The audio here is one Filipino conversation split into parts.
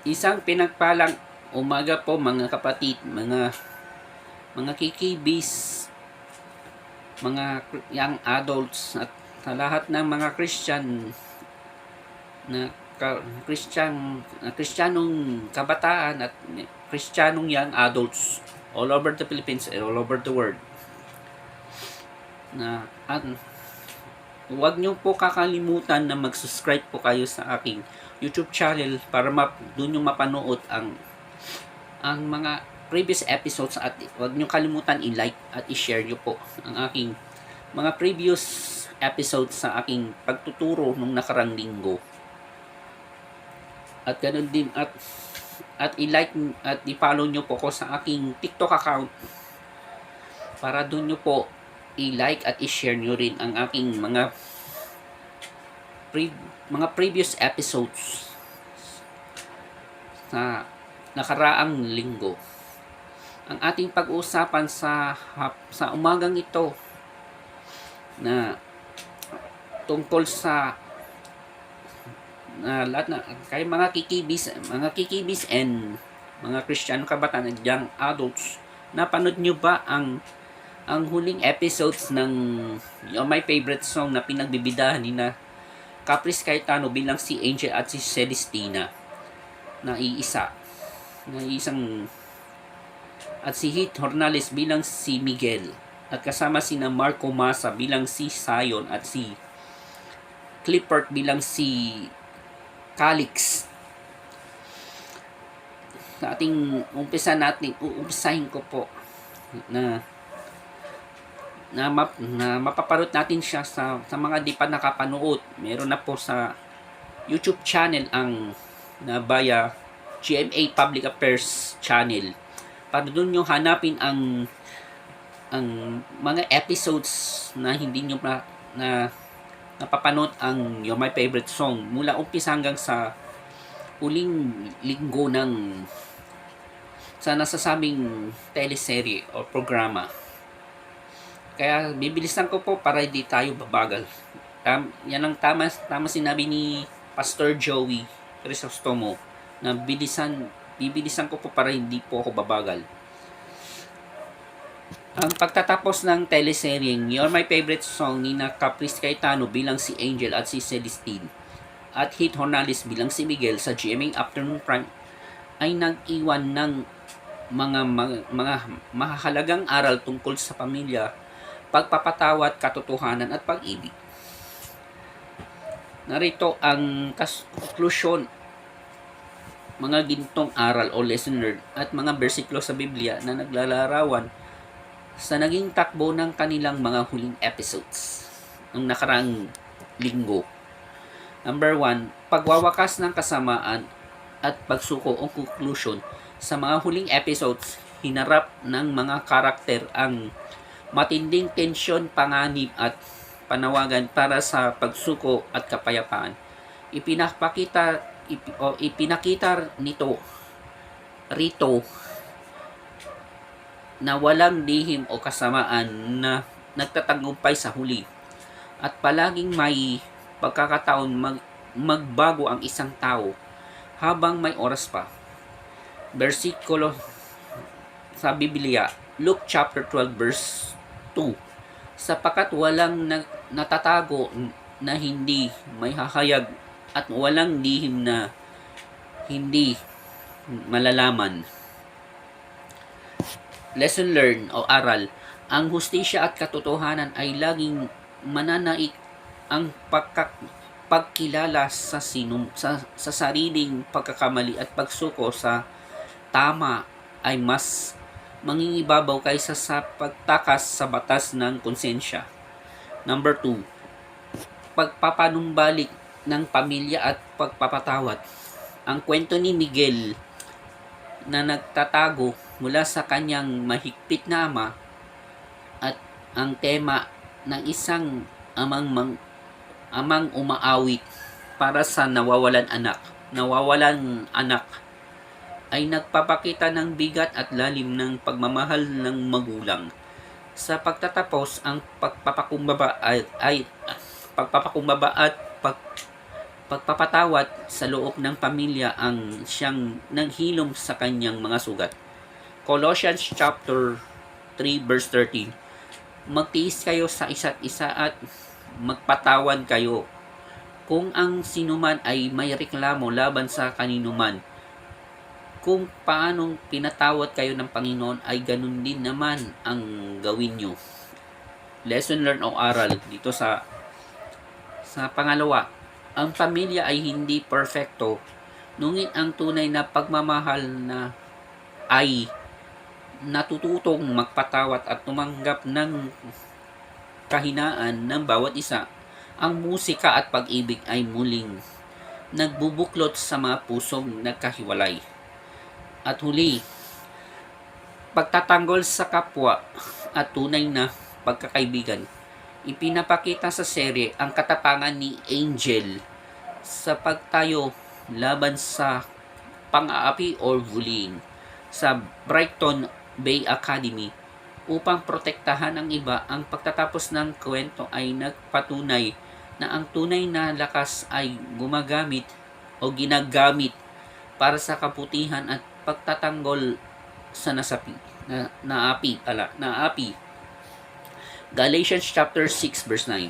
Isang pinagpalang umaga po mga kapatid, mga kikibis, mga young adults at sa lahat ng mga Christian na Kristiyanong kabataan at Kristiyanong young adults all over the Philippines and all over the world. At huwag niyo po kakalimutan na mag-subscribe po kayo sa aking YouTube channel para doon niyo mapanood ang mga previous episodes at huwag niyo kalimutan i-like at i-share niyo po ang aking mga previous episodes sa aking pagtuturo nung nakarang linggo. At ganoon din at i-like at i-follow niyo po ko sa aking TikTok account para doon niyo po i-like at i-share nyo rin ang aking mga previous episodes sa nakaraang linggo. Ang ating pag-uusapan sa umagang ito na tungkol sa lahat na kay mga kikibis and mga Kristiyano kabataan at young adults. Napanood nyo ba ang huling episodes ng My Favorite Song na pinagbibidahan ni na Caprice Cayetano bilang si Angel at si Celestina na isang at si Heath Hornales bilang si Miguel at kasama sina Marco Massa bilang si Zion at si Clifford bilang si Calix. Sa ating umpisahin ko po na mapaparot natin siya sa mga di pa nakapanood. Meron na po sa YouTube channel ang via GMA Public Affairs channel. Para doon nyo hanapin ang mga episodes na hindi nyo na napapanood ang My Favorite Song mula umpisa hanggang sa huling linggo ng sa nasasabing teleserye o programa. Kaya bibilisan ko po para hindi tayo babagal. Yan ang tama sinabi ni Pastor Joey Crisostomo na bibilisan ko po para hindi po ako babagal. Ang pagtatapos ng teleseryeng You're My Favorite Song ni na Caprice Cayetano bilang si Angel at si Celestine at Heath Hornales bilang si Miguel sa GMA Afternoon Prime ay nag-iwan ng mga mahahalagang aral tungkol sa pamilya, pagpapatawad, katotohanan at pag-ibig. Narito ang conclusion, mga gintong aral o lesson learned at mga bersikulo sa Biblia na naglalarawan sa naging takbo ng kanilang mga huling episodes ng nakaraang linggo. Number 1, pagwawakas ng kasamaan at pagsuko o conclusion. Sa mga huling episodes, hinarap ng mga karakter ang matinding tensyon, panganib at panawagan para sa pagsuko at kapayapaan. Ipinakita rito na walang lihim o kasamaan na nagtatagumpay sa huli at palaging may pagkakataon magbago ang isang tao habang may oras pa. Bersikulo sa Biblia, Luke chapter 12 verse 2, sapagkat walang natatago na hindi may hahayag at walang lihim na hindi malalaman. Lesson learned o aral, ang hustisya at katotohanan ay laging mananaig. Ang pagkilala sa sariling pagkakamali at pagsuko sa tama ay mas mangingibabaw kaysa sa pagtakas sa batas ng konsensya. Number 2, pagpapanumbalik ng pamilya at pagpapatawad. Ang kwento ni Miguel na nagtatago mula sa kanyang mahigpit na ama at ang tema ng isang amang umaawit para sa nawawalan anak ay nagpapakita ng bigat at lalim ng pagmamahal ng magulang. Sa pagtatapos, ang pagpapakumbaba at pagpapatawad sa loob ng pamilya ang siyang naghilom sa kanyang mga sugat. Colossians chapter 3 verse 13. Magtiis kayo sa isa't isa at magpatawan kayo. Kung ang sinuman ay may reklamo laban sa kaninuman, kung paanong pinatawad kayo ng Panginoon ay ganun din naman ang gawin nyo. Lesson learned o aral dito sa pangalawa. Ang pamilya ay hindi perfecto, ngunit ang tunay na pagmamahal na ay natututong magpatawad at tumanggap ng kahinaan ng bawat isa. Ang musika at pag-ibig ay muling nagbubuklod sa mga pusong nagkahiwalay. At huli, pagtatanggol sa kapwa at tunay na pagkakaibigan. Ipinapakita sa serye ang katapangan ni Angel sa pagtayo laban sa pang-aapi or bullying sa Brighton Bay Academy upang protektahan ang iba. Ang pagtatapos ng kwento ay nagpatunay na ang tunay na lakas ay ginagamit para sa kabutihan at pagtatanggol sa naapi. Galatians chapter 6 verse 9.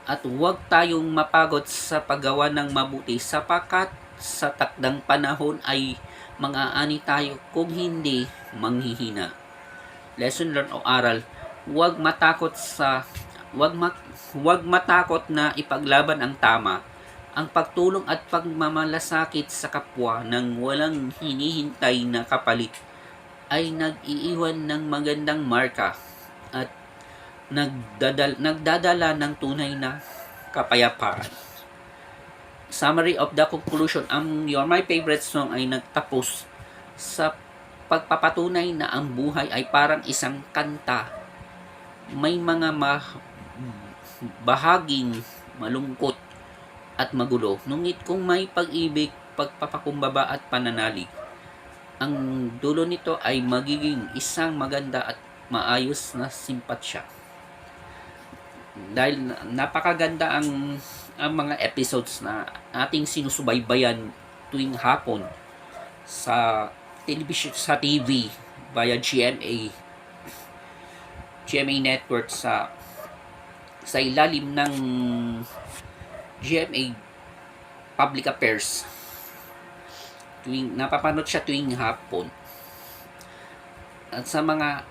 At huwag tayong mapagod sa paggawa ng mabuti sapagkat sa takdang panahon ay mang-aani tayo kung hindi manghihina. Lesson learned o aral, huwag matakot na ipaglaban ang tama, ang pagtulong at pagmamalasakit sa kapwa ng walang hinihintay na kapalit ay nag-iiwan ng magandang marka at nagdadala ng tunay na kapayapaan. Summary of the conclusion, ang You're My Favorite Song ay nagtapos sa pagpapatunay na ang buhay ay parang isang kanta. May mga bahaging malungkot at magulo. Ngunit kung may pag-ibig, pagpapakumbaba at pananalig, ang dulo nito ay magiging isang maganda at maayos na simpatsya. Dahil napakaganda ang mga episodes na ating sinusubaybayan tuwing hapon sa television, sa TV via GMA network sa ilalim ng GMA Public Affairs. Napapanood siya tuwing hapon. At sa mga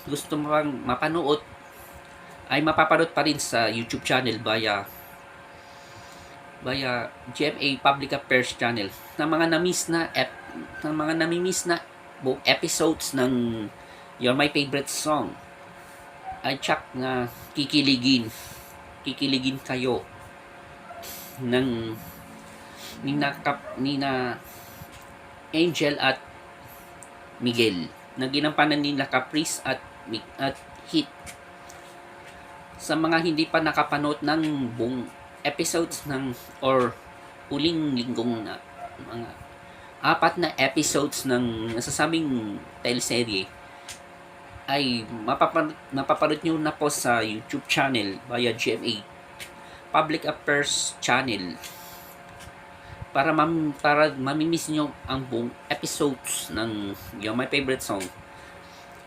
gusto mo pang mapanood ay mapapanood pa rin sa YouTube channel via GMA Public Affairs channel. Ng mga namimiss na buong episodes ng You're My Favorite Song ay tsak na kikiligin kayo ng nina Angel at Miguel na ginampanan nila Caprice at Hit. Sa mga hindi pa nakapanood ng buong episodes or huling linggong na mga 4 na episodes ng nasasabing teleserye ay mapapanood nyo na po sa YouTube channel via GMA Public Affairs channel para mamimiss nyo ang buong episodes ng You're My Favorite Song.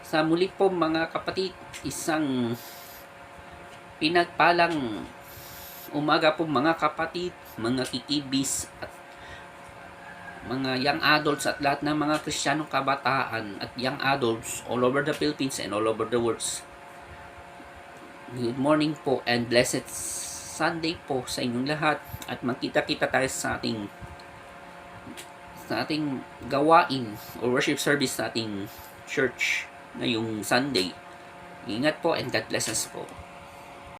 Sa muli po mga kapatid, isang pinagpalang umaga po mga kapatid, mga kikibis at mga young adults at lahat ng mga Kristiyanong kabataan at young adults all over the Philippines and all over the world. Good morning po and blessed Sunday po sa inyong lahat at magkita-kita tayo sa ating gawain or worship service sa ating church ngayong Sunday. Ingat po and God bless us po.